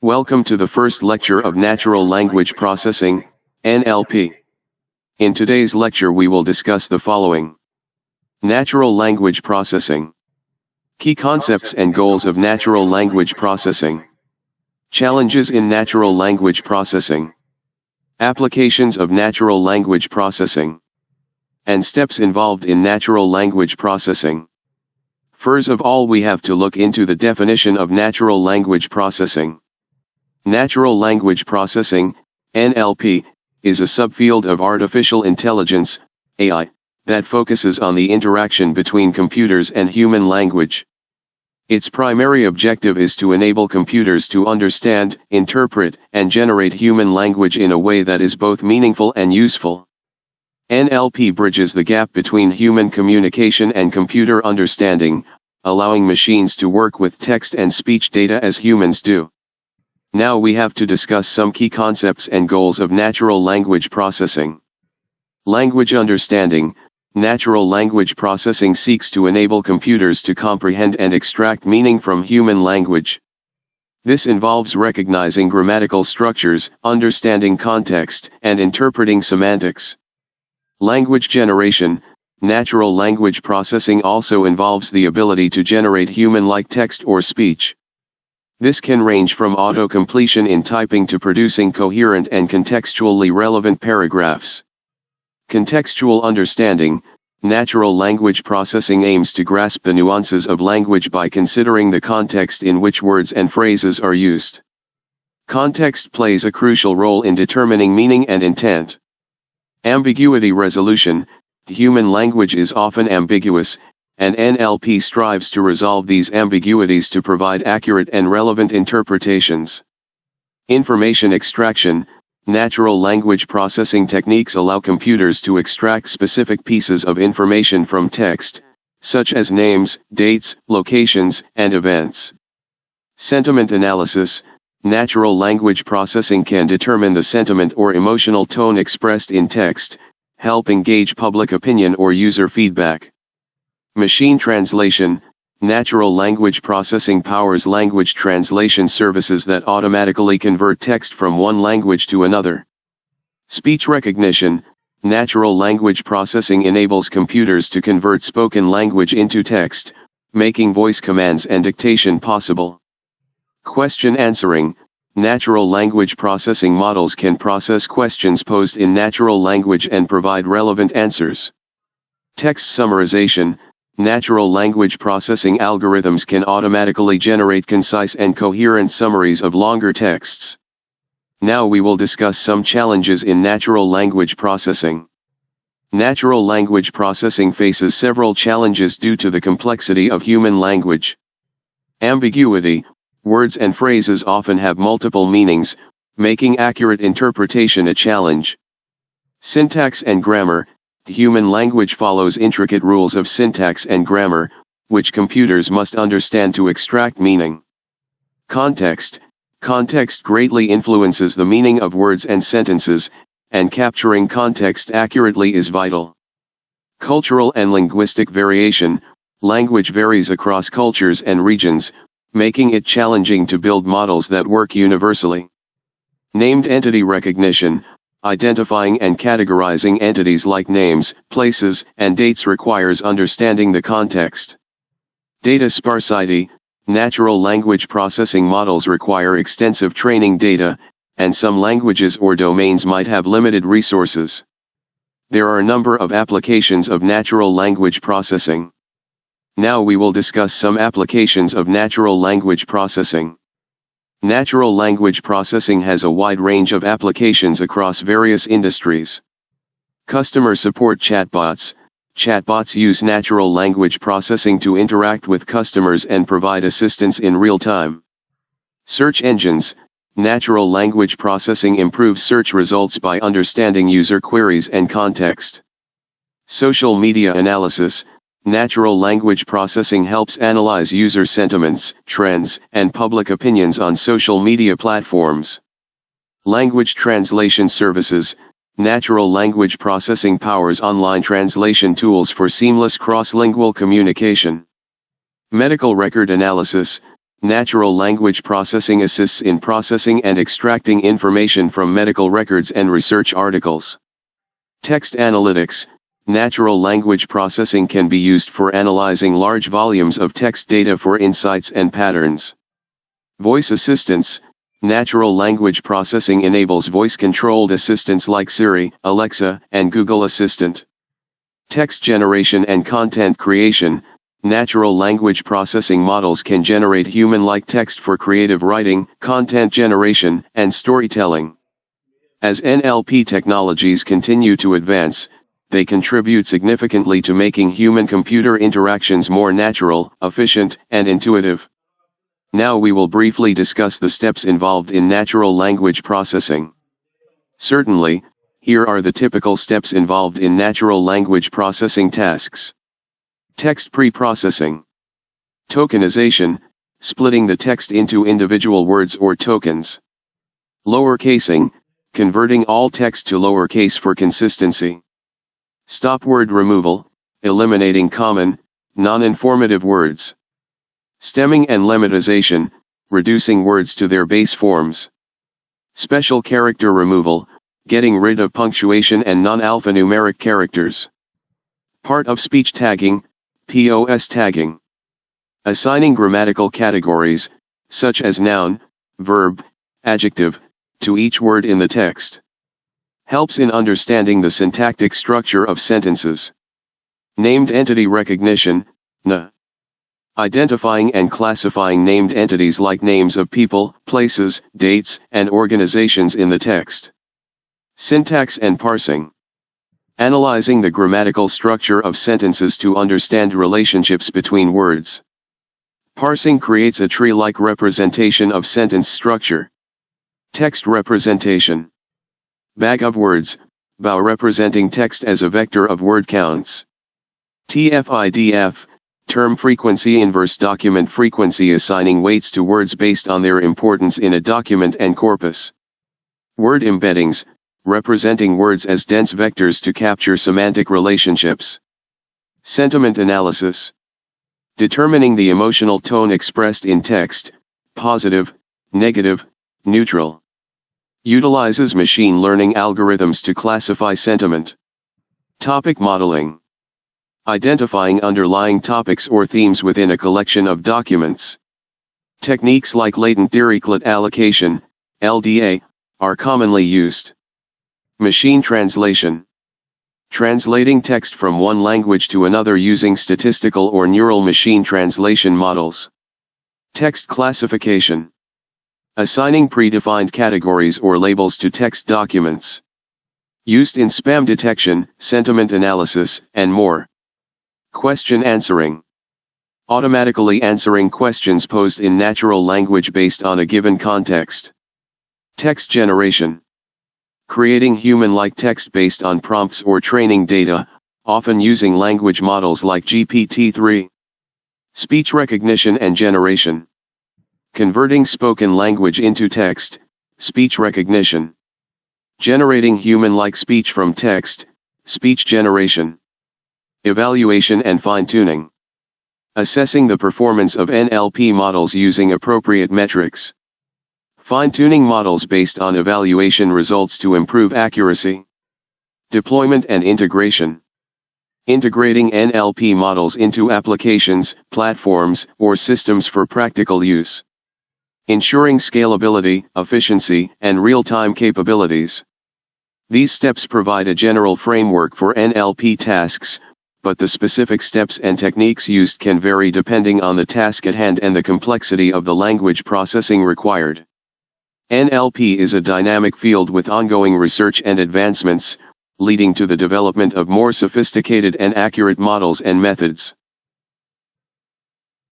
Welcome to the first lecture of Natural Language Processing, NLP. In today's lecture we will discuss the following. Natural Language Processing. Key concepts and goals of natural language processing. Challenges in natural language processing. Applications of natural language processing. And steps involved in natural language processing. First of all, we have to look into the definition of natural language processing. Natural language processing, NLP, is a subfield of artificial intelligence, AI, that focuses on the interaction between computers and human language. Its primary objective is to enable computers to understand, interpret, and generate human language in a way that is both meaningful and useful. NLP bridges the gap between human communication and computer understanding, allowing machines to work with text and speech data as humans do. Now we have to discuss some key concepts and goals of natural language processing. Language understanding. Natural language processing seeks to enable computers to comprehend and extract meaning from human language. This involves recognizing grammatical structures, understanding context, and interpreting semantics. Language generation. Natural language processing also involves the ability to generate human-like text or speech. This can range from auto-completion in typing to producing coherent and contextually relevant paragraphs. Contextual understanding. Natural language processing aims to grasp the nuances of language by considering the context in which words and phrases are used. Context plays a crucial role in determining meaning and intent. Ambiguity resolution. Human language is often ambiguous, and NLP strives to resolve these ambiguities to provide accurate and relevant interpretations. Information extraction. Natural language processing techniques allow computers to extract specific pieces of information from text, such as names, dates, locations, and events. Sentiment analysis. Natural language processing can determine the sentiment or emotional tone expressed in text, helping gauge public opinion or user feedback. Machine translation. Natural language processing powers language translation services that automatically convert text from one language to another. Speech recognition. Natural language processing enables computers to convert spoken language into text, making voice commands and dictation possible. Question answering. Natural language processing models can process questions posed in natural language and provide relevant answers. Text summarization. Natural language processing algorithms can automatically generate concise and coherent summaries of longer texts. Now we will discuss some challenges in natural language processing. Natural language processing faces several challenges due to the complexity of human language. Ambiguity. Words and phrases often have multiple meanings, making accurate interpretation a challenge. Syntax and grammar. Human language follows intricate rules of syntax and grammar, which computers must understand to extract meaning. Context. Context greatly influences the meaning of words and sentences, and capturing context accurately is vital. Cultural and linguistic variation. Language varies across cultures and regions, making it challenging to build models that work universally. Named entity recognition. Identifying and categorizing entities like names, places, and dates requires understanding the context. Data sparsity. Natural language processing models require extensive training data, and some languages or domains might have limited resources. There are a number of applications of natural language processing. Now we will discuss some applications of natural language processing. Natural language processing has a wide range of applications across various industries. Customer support chatbots. Chatbots use natural language processing to interact with customers and provide assistance in real time. Search engines. Natural language processing improves search results by understanding user queries and context. Social media analysis. Natural language processing helps analyze user sentiments, trends, and public opinions on social media platforms. Language translation services. Natural language processing powers online translation tools for seamless cross-lingual communication. Medical record analysis. Natural language processing assists in processing and extracting information from medical records and research articles. Text analytics. Natural language processing can be used for analyzing large volumes of text data for insights and patterns. Voice assistants. Natural language processing enables voice-controlled assistants like Siri, Alexa, and Google Assistant. Text generation and content creation. Natural language processing models can generate human-like text for creative writing, content generation, and storytelling. As NLP technologies continue to advance, they contribute significantly to making human-computer interactions more natural, efficient, and intuitive. Now we will briefly discuss the steps involved in natural language processing. Certainly, here are the typical steps involved in natural language processing tasks. Text pre-processing. Tokenization, splitting the text into individual words or tokens. Lowercasing, converting all text to lowercase for consistency. Stop word removal, eliminating common, non-informative words. Stemming and lemmatization, reducing words to their base forms. Special character removal, getting rid of punctuation and non-alphanumeric characters. Part of speech tagging, POS tagging. Assigning grammatical categories, such as noun, verb, adjective, to each word in the text. Helps in understanding the syntactic structure of sentences. Named entity recognition, NA. Identifying and classifying named entities like names of people, places, dates, and organizations in the text. Syntax and parsing. Analyzing the grammatical structure of sentences to understand relationships between words. Parsing creates a tree-like representation of sentence structure. Text representation. Bag of words, BAW representing text as a vector of word counts. TF-IDF, term frequency inverse document frequency assigning weights to words based on their importance in a document and corpus. Word embeddings, representing words as dense vectors to capture semantic relationships. Sentiment analysis. Determining the emotional tone expressed in text, positive, negative, neutral. Utilizes machine learning algorithms to classify sentiment. Topic modeling. Identifying underlying topics or themes within a collection of documents. Techniques like latent dirichlet allocation, LDA, are commonly used. Machine translation. Translating text from one language to another using statistical or neural machine translation models. Text classification. Assigning predefined categories or labels to text documents. Used in spam detection, sentiment analysis, and more. Question answering. Automatically answering questions posed in natural language based on a given context. Text generation. Creating human-like text based on prompts or training data, often using language models like GPT-3. Speech recognition and generation. Converting spoken language into text, speech recognition. Generating human-like speech from text, speech generation. Evaluation and fine-tuning. Assessing the performance of NLP models using appropriate metrics. Fine-tuning models based on evaluation results to improve accuracy. Deployment and integration. Integrating NLP models into applications, platforms, or systems for practical use. Ensuring scalability, efficiency, and real-time capabilities. These steps provide a general framework for NLP tasks, but the specific steps and techniques used can vary depending on the task at hand and the complexity of the language processing required. NLP is a dynamic field with ongoing research and advancements, leading to the development of more sophisticated and accurate models and methods.